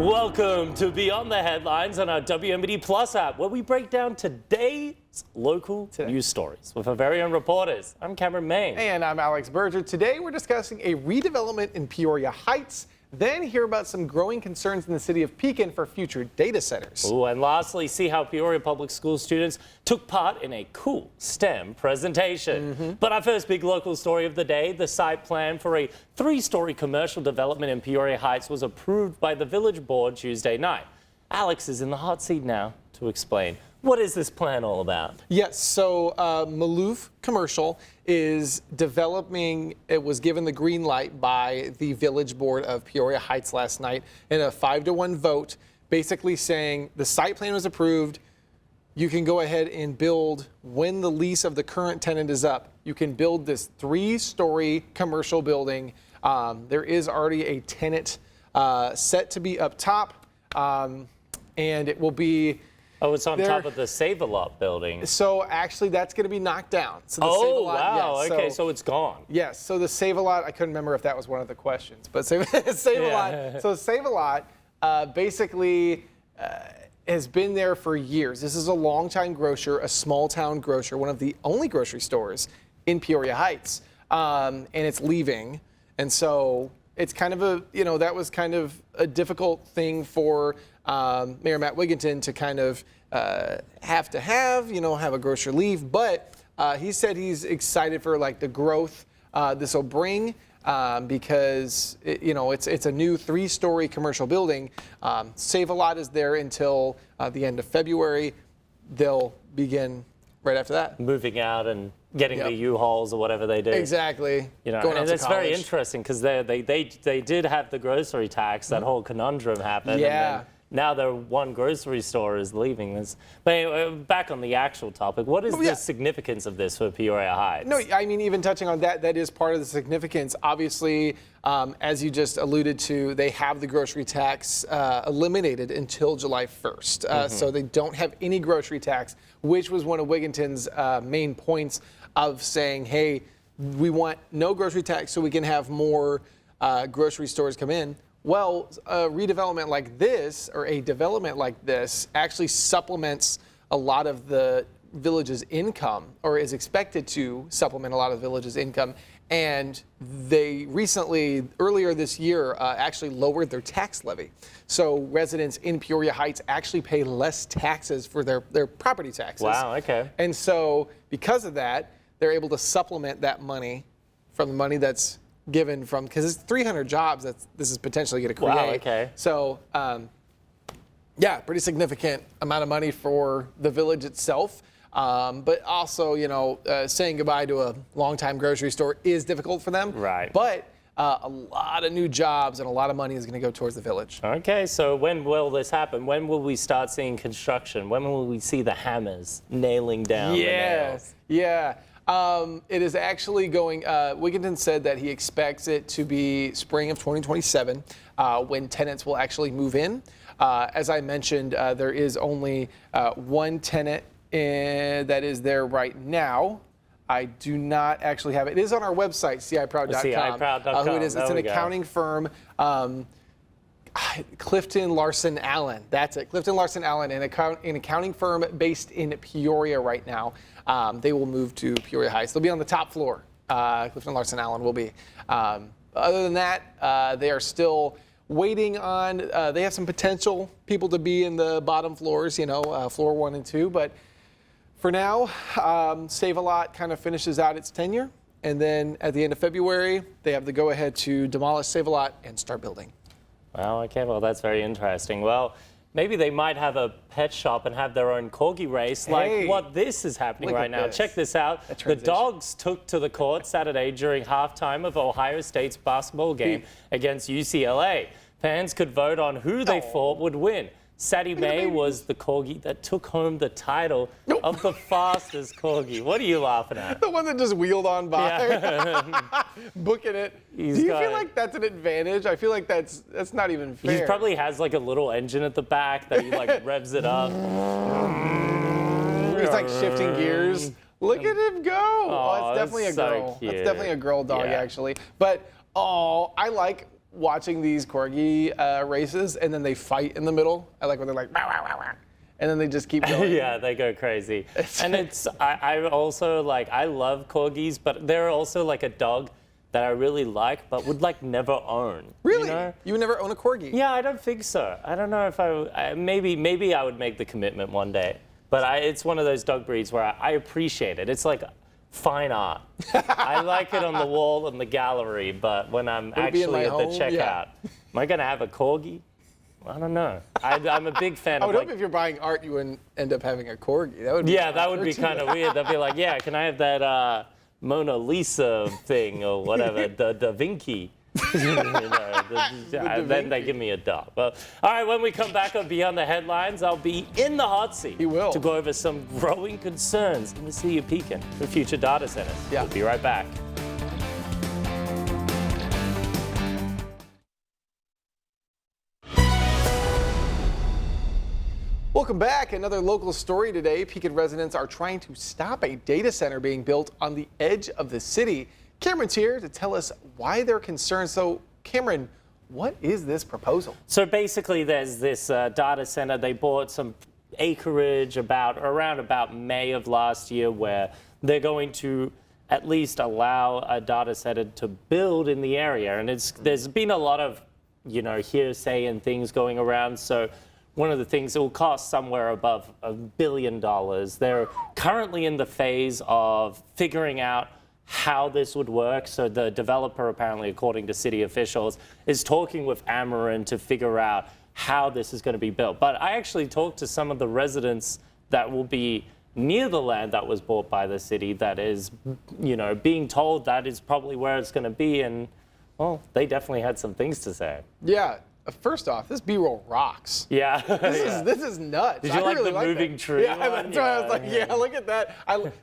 Welcome to Beyond the Headlines on our WMBD Plus app, where we break down today's local news stories with our very own reporters. I'm Cameron Main. And I'm Alex Berger. Today we're discussing a redevelopment in Peoria Heights, then hear about some growing concerns in the city of Pekin for future data centers. Ooh, and lastly, see how Peoria Public School students took part in a cool STEM presentation. But our first big local story of the day, the site plan for a 3-story commercial development in Peoria Heights was approved by the village board Tuesday night. Alex is in the hot seat now to explain. What is this plan all about? Yes, so Maloof Commercial is developing, it was given the green light by the village board of Peoria Heights last night in a 5-to-1 vote, basically saying the site plan was approved. You can go ahead and build when the lease of the current tenant is up. You can build this 3-story commercial building. There is already a tenant set to be up top, and it will be. Oh, it's on top of the Save-A-Lot building. So actually, that's going to be knocked down. So the Oh, Save-A-Lot, wow. yes, Okay, so it's gone. Yes. So the Save-A-Lot, I couldn't remember if that was one of the questions, but Save-A-Lot. Yeah. So Save-A-Lot basically has been there for years. This is a longtime grocer, a small-town grocer, one of the only grocery stores in Peoria Heights, and it's leaving. And so it's kind of a, that was kind of a difficult thing for Mayor Matt Wigginton to kind of have a grocer leave, but he said he's excited for like the growth this will bring because it's a new 3-story commercial building. Save-A-Lot is there until the end of February. They'll begin right after that. Moving out and getting the U-Hauls or whatever they do. Exactly. Going out and to it's college. very interesting because they did have the grocery tax. That whole conundrum happened. Yeah. And then now their one grocery store is leaving this. But anyway, back on the actual topic, what is the significance of this for Peoria Heights? No, I mean, even touching on that, that is part of the significance. Obviously, as you just alluded to, they have the grocery tax eliminated until July 1st. So they don't have any grocery tax, which was one of Wigginton's main points of saying, hey, we want no grocery tax so we can have more grocery stores come in. Well, a redevelopment like this, or a development like this, actually supplements a lot of the village's income, or is expected to supplement a lot of the village's income. And they recently, earlier this year, actually lowered their tax levy. So residents in Peoria Heights actually pay less taxes for their property taxes. Wow, okay. And so because of that, they're able to supplement that money from the money that's given from, because it's 300 jobs that this is potentially going to create. Wow, okay. So, pretty significant amount of money for the village itself. But also, saying goodbye to a longtime grocery store is difficult for them. Right. But a lot of new jobs and a lot of money is going to go towards the village. Okay, so when will this happen? When will we start seeing construction? When will we see the hammers nailing down the nails? Yeah. It is actually going, Wigginton said that he expects it to be spring of 2027 when tenants will actually move in. As I mentioned, there is only one tenant that is there right now. I do not actually have it. It is on our website, ciproud.com. ciproud.com. Who it is? It's an accounting firm. Clifton Larson Allen. That's it. Clifton Larson Allen, an accounting firm based in Peoria right now. They will move to Peoria Heights. They'll be on the top floor. Clifton Larson Allen will be. Other than that, they are still waiting on. They have some potential people to be in the bottom floors, floor 1 and 2. But for now, Save-A-Lot kind of finishes out its tenure. And then at the end of February, they have the go-ahead to demolish Save-A-Lot and start building. Well, okay, well, that's very interesting. Well, maybe they might have a pet shop and have their own corgi race, like what this is happening right now. Check this out. The dogs took to the court Saturday during halftime of Ohio State's basketball game against UCLA. Fans could vote on who they thought would win. Sadie Mae was the corgi that took home the title of the fastest corgi. What are you laughing at? The one that just wheeled on by, booking it. Do you feel like that's an advantage? I feel like that's not even fair. He probably has like a little engine at the back that he like revs it up. He's like shifting gears. Look at him go. Oh, it's definitely a girl. Cute. That's definitely a girl dog, actually. But I like watching these corgi races, and then they fight in the middle. I like when they're like, "Wah, wah, wah, wah," and then they just keep going. Yeah, they go crazy. And I also like, I love corgis, but they're also like a dog that I really like, but would like never own. Really? You know? You would never own a corgi? Yeah, I don't think so. I don't know if maybe I would make the commitment one day. But it's one of those dog breeds where I appreciate it. It's like fine art. I like it on the wall in the gallery, but when I'm actually at the checkout, am I gonna have a corgi? I don't know. I'm a big fan I of would like, hope if you're buying art, you wouldn't end up having a corgi. That would be yeah, that would be kind of weird. They'd be like, yeah, can I have that Mona Lisa thing or whatever, the Da Vinci? Then they give me a dog. But all right, when we come back on Beyond the Headlines, I'll be in the hot seat to go over some growing concerns in the city of Pekin for future data centers. Yeah. We'll be right back. Welcome back. Another local story today. Pekin residents are trying to stop a data center being built on the edge of the city. Cameron's here to tell us why they're concerned. So, Cameron, what is this proposal? So basically, there's this data center. They bought some acreage around about May of last year, where they're going to at least allow a data center to build in the area. And there's been a lot of, hearsay and things going around. So one of the things, it will cost somewhere above $1 billion. They're currently in the phase of figuring out how this would work. So the developer, apparently, according to city officials, is talking with Ameren to figure out how this is going to be built. But I actually talked to some of the residents that will be near the land that was bought by the city that is, being told that is probably where it's going to be. And, well, they definitely had some things to say. Yeah. First off, this B-roll rocks. Yeah. This is nuts. Did you like the moving tree? Yeah, that's why I was like, yeah, look at that.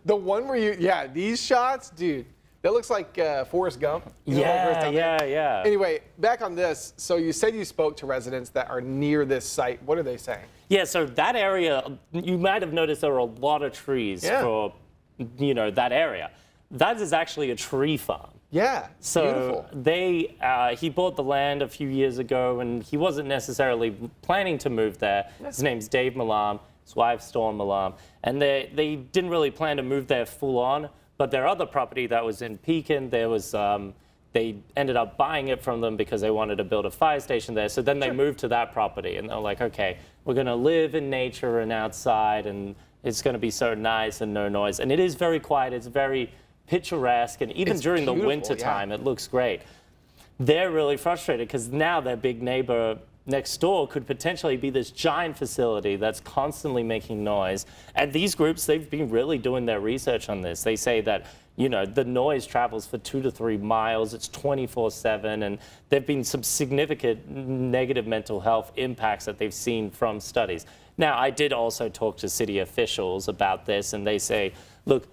The one where these shots, dude, that looks like Forrest Gump. Yeah. Anyway, back on this. So you said you spoke to residents that are near this site. What are they saying? Yeah, so that area, you might have noticed there are a lot of trees for, that area. That is actually a tree farm. Yeah, so beautiful. He bought the land a few years ago, and he wasn't necessarily planning to move there. His name's Dave Malam, his wife Storm Malam, and they didn't really plan to move there full on. But their other property that was in Pekin, they ended up buying it from them because they wanted to build a fire station there. So then they moved to that property, and they're like, okay, we're going to live in nature and outside, and it's going to be so nice and no noise. And it is very quiet. It's very picturesque, and even during the winter time, it looks great. They're really frustrated because now their big neighbor next door could potentially be this giant facility that's constantly making noise. And these groups, they've been really doing their research on this. They say that, the noise travels for 2 to 3 miles. It's 24/7, and there've been some significant negative mental health impacts that they've seen from studies. Now, I did also talk to city officials about this, and they say, look,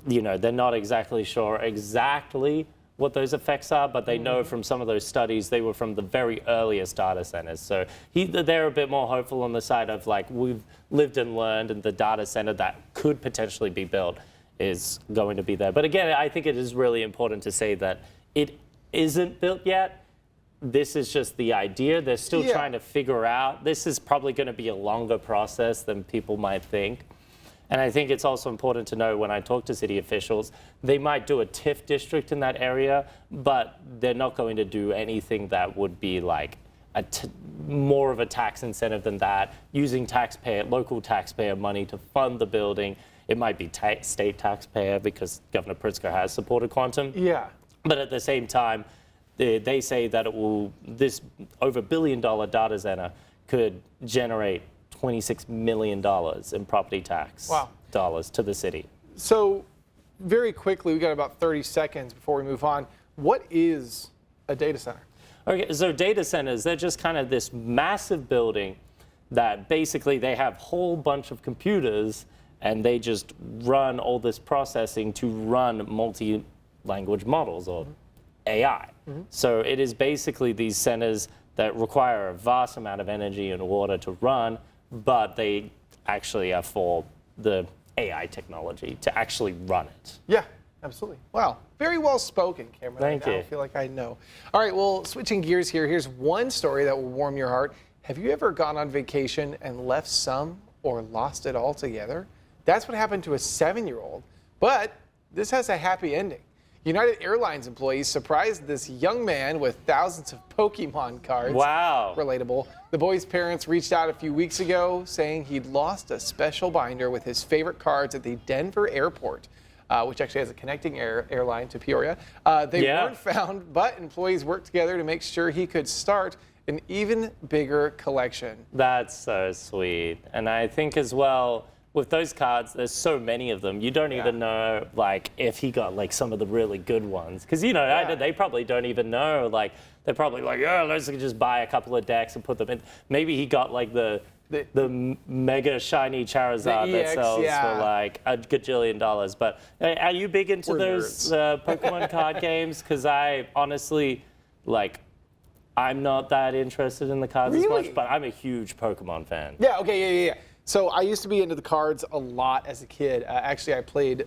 they're not exactly sure exactly what those effects are, but they know from some of those studies, they were from the very earliest data centers. So they're a bit more hopeful on the side of like, we've lived and learned, and the data center that could potentially be built is going to be there. But again, I think it is really important to say that it isn't built yet. This is just the idea. They're still trying to figure out. This is probably going to be a longer process than people might think. And I think it's also important to know when I talk to city officials, they might do a TIF district in that area, but they're not going to do anything that would be like more of a tax incentive than that, using local taxpayer money to fund the building. It might be state taxpayer because Governor Pritzker has supported Quantum. Yeah. But at the same time, they say that this over $1 billion data center could generate $26 million in property tax dollars to the city. So very quickly, we got about 30 seconds before we move on. What is a data center? Okay, so data centers, they're just kind of this massive building that basically they have a whole bunch of computers, and they just run all this processing to run multi-language models, or AI. So it is basically these centers that require a vast amount of energy and water to run, but they actually are for the AI technology to actually run it. Yeah. Absolutely. Wow. Very well spoken, Cameron. Thank you. I feel like I know. All right, well, switching gears here, here's one story that will warm your heart. Have you ever gone on vacation and left some or lost it altogether? That's what happened to a 7-year-old. But this has a happy ending. United Airlines employees surprised this young man with thousands of Pokemon cards. Wow. Relatable. The boy's parents reached out a few weeks ago saying he'd lost a special binder with his favorite cards at the Denver airport, which actually has a connecting airline to Peoria. They weren't found, but employees worked together to make sure he could start an even bigger collection. That's so sweet. And I think as well, with those cards, there's so many of them. You don't even know, like, if he got, like, some of the really good ones. Because, you know, they probably don't even know. Like, they're probably like, yeah, let's just buy a couple of decks and put them in. Maybe he got, like, the mega shiny Charizard that sells for, like, $1 gajillion. But are you big into those Pokemon card games? Because I honestly, like, I'm not that interested in the cards as much, but I'm a huge Pokemon fan. Yeah, okay, yeah. So I used to be into the cards a lot as a kid. Actually, I played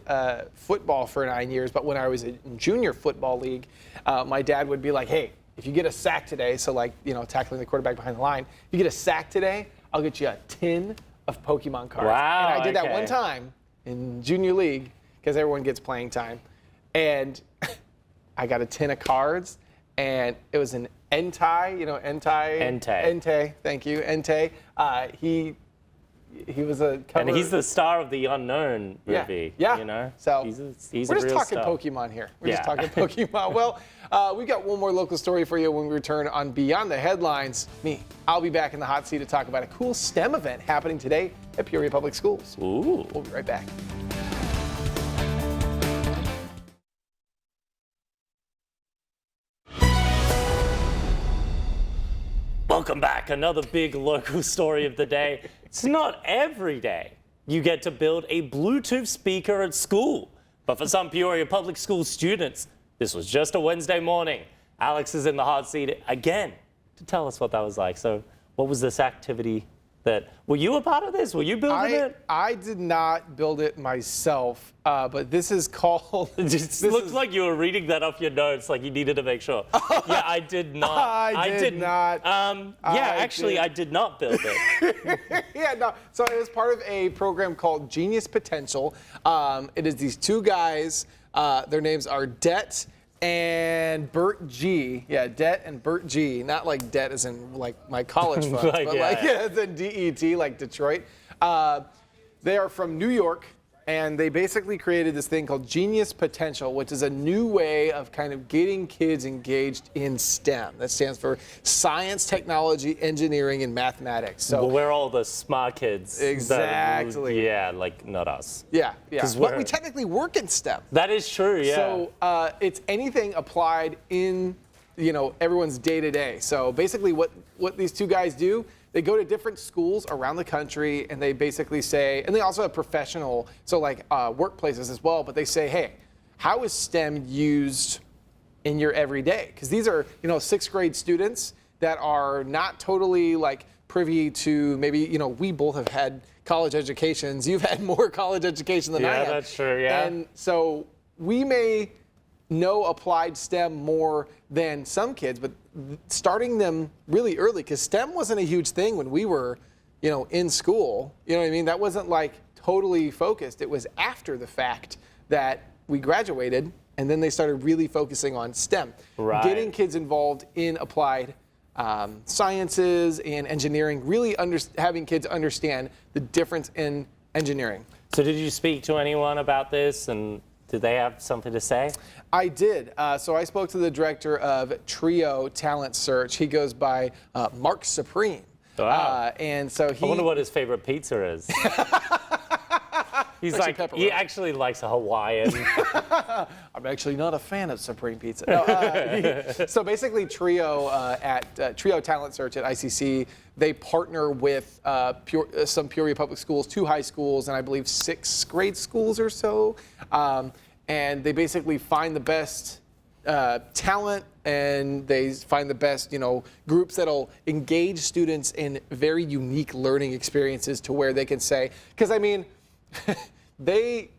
football for 9 years, but when I was in junior football league, my dad would be like, hey, if you get a sack today, so like, you know, tackling the quarterback behind the line, if you get a sack today, I'll get you a tin of Pokemon cards. Wow, and I did that one time in junior league because everyone gets playing time. And I got a tin of cards, and it was an Entei, you know, Entei. Entei, thank you, Entei. He was a cover. And he's the star of the Unknown movie. Yeah. You know? So he's we're a just real talking star. Pokemon here. We're just talking Pokemon. Well, we've got one more local story for you when we return on Beyond the Headlines. I'll be back in the hot seat to talk about a cool STEM event happening today at Peoria Public Schools. Ooh. We'll be right back. Welcome back. Another big local story of the day. It's not every day you get to build a Bluetooth speaker at school. But for some Peoria Public School students, this was just a Wednesday morning. Alex is in the hot seat again to tell us what that was like. So what was this activity were you a part of this? Were you building it? I did not build it myself, but this is called... It looks like you were reading that off your notes, like you needed to make sure. Yeah, I did not. I did not. I did not build it. Yeah, no. So it was part of a program called Genius Potential. It is these two guys. Their names are Det and Bert G. Yeah, Det and Bert G. Not like debt as in like my college funds, but like as in DET, like Detroit. They are from New York, and they basically created this thing called Genius Potential, which is a new way of kind of getting kids engaged in STEM. That stands for science, technology, engineering, and mathematics. So we're all the smart kids. Exactly. Like not us. Yeah. But we technically work in STEM. That is true, yeah. So it's anything applied in, you know, everyone's day-to-day. So basically what these two guys do, they go to different schools around the country, and they basically say, and they also have professional, so like workplaces as well, but they say, hey, how is STEM used in your everyday? Because these are, you know, 6th grade students that are not totally like privy to maybe, you know, we both have had college educations. You've had more college education than I have. Yeah, that's true, yeah. And so we may know applied STEM more than some kids, but starting them really early, because STEM wasn't a huge thing when we were, you know, in school. You know what I mean? That wasn't like totally focused. It was after the fact that we graduated, and then they started really focusing on STEM. Right. Getting kids involved in applied sciences and engineering, really having kids understand the difference in engineering. So did you speak to anyone about this, and did they have something to say? I did. So I spoke to the director of Trio Talent Search. He goes by Mark Supreme. Wow. And so I wonder what his favorite pizza is. He's like, he actually likes a Hawaiian. I'm actually not a fan of Supreme Pizza. No, so basically Trio at Trio Talent Search at ICC, they partner with some Peoria Public Schools, 2 high schools, and I believe 6 grade schools or so. And they basically find the best talent, and they find the best, you know, groups that'll engage students in very unique learning experiences to where they can say, because I mean, they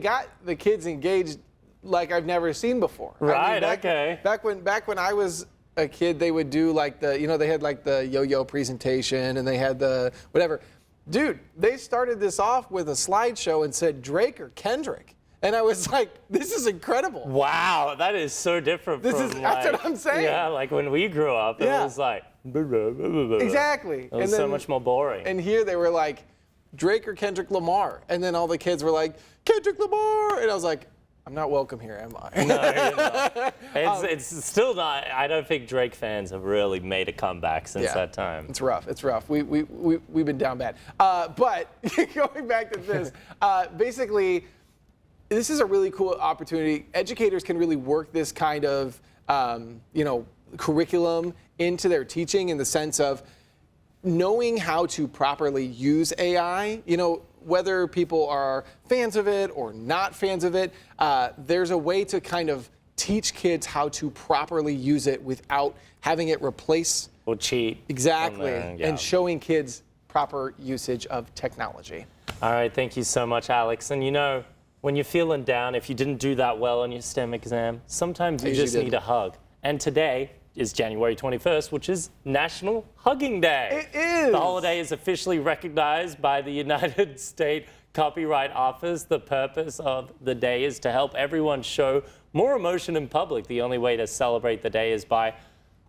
got the kids engaged like I've never seen before. Right, okay. Back when I was a kid, they would do like they had like the yo-yo presentation and they had the whatever. Dude, they started this off with a slideshow and said Drake or Kendrick. And I was like, this is incredible. Wow, that is so different That's what I'm saying. Yeah, like when we grew up, it was like... Exactly. It was so much more boring. And here they were like, Drake or Kendrick Lamar. And then all the kids were like, Kendrick Lamar. And I was like, I'm not welcome here, am I? No, you're not. It's still not. I don't think Drake fans have really made a comeback since that time. It's rough. It's rough. We've been down bad. But going back to this, basically, this is a really cool opportunity. Educators can really work this kind of, curriculum into their teaching in the sense of knowing how to properly use AI. Whether people are fans of it or not fans of it, there's a way to kind of teach kids how to properly use it without having it replace or cheat. Exactly, and showing kids proper usage of technology. All right, thank you so much, Alex. And when you're feeling down, if you didn't do that well on your STEM exam, sometimes you just need a hug. And today is January 21st, which is National Hugging Day. It is. The holiday is officially recognized by the United States Copyright Office. The purpose of the day is to help everyone show more emotion in public. The only way to celebrate the day is by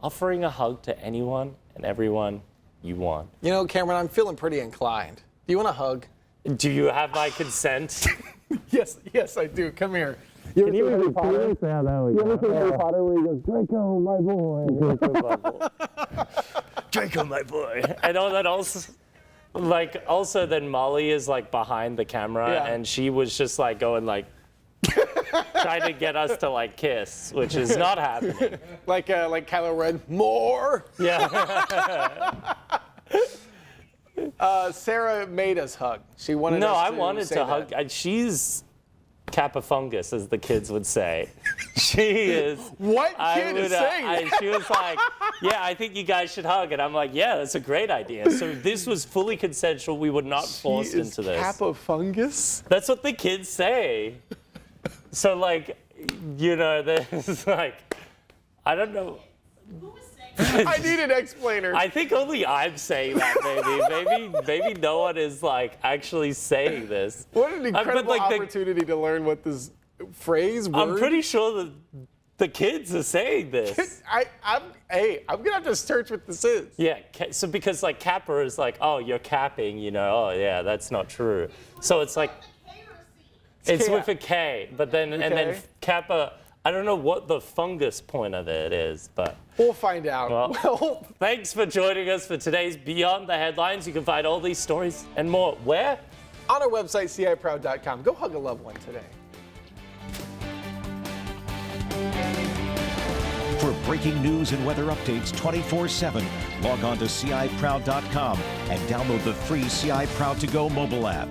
offering a hug to anyone and everyone you want. Cameron, I'm feeling pretty inclined. Do you want a hug? Do you have my consent? Yes, I do. Come here. Can you Harry Potter? Yeah, there we go. You ever see Harry Potter where he goes, Draco, my boy? Draco, my boy. And then also then Molly is like behind the camera and she was just like going like, trying to get us to like kiss, which is not happening. like Kylo Ren, more? Yeah. Sarah made us hug. She wanted us to I wanted to hug. that. She's Capafungus, as the kids would say. She is. What kid is saying that? She was like, yeah, I think you guys should hug. And I'm like, yeah, that's a great idea. So this was fully consensual. We were not forced into this. Capafungus? That's what the kids say. So there's like, I don't know. I need an explainer. I think only I'm saying that, maybe no one is like actually saying this. What an incredible opportunity to learn what this phrase, word. I'm pretty sure that the kids are saying this. I'm gonna have to search what this is. Yeah, so because like Kappa is like, oh, you're capping, oh yeah, that's not true. So it's like, it's with a K, but then and then Kappa. I don't know what the fungus point of it is, but we'll find out. Well, thanks for joining us for today's Beyond the Headlines. You can find all these stories and more. Where? On our website, ciproud.com. Go hug a loved one today. For breaking news and weather updates 24/7, log on to ciproud.com and download the free CI Proud to Go mobile app.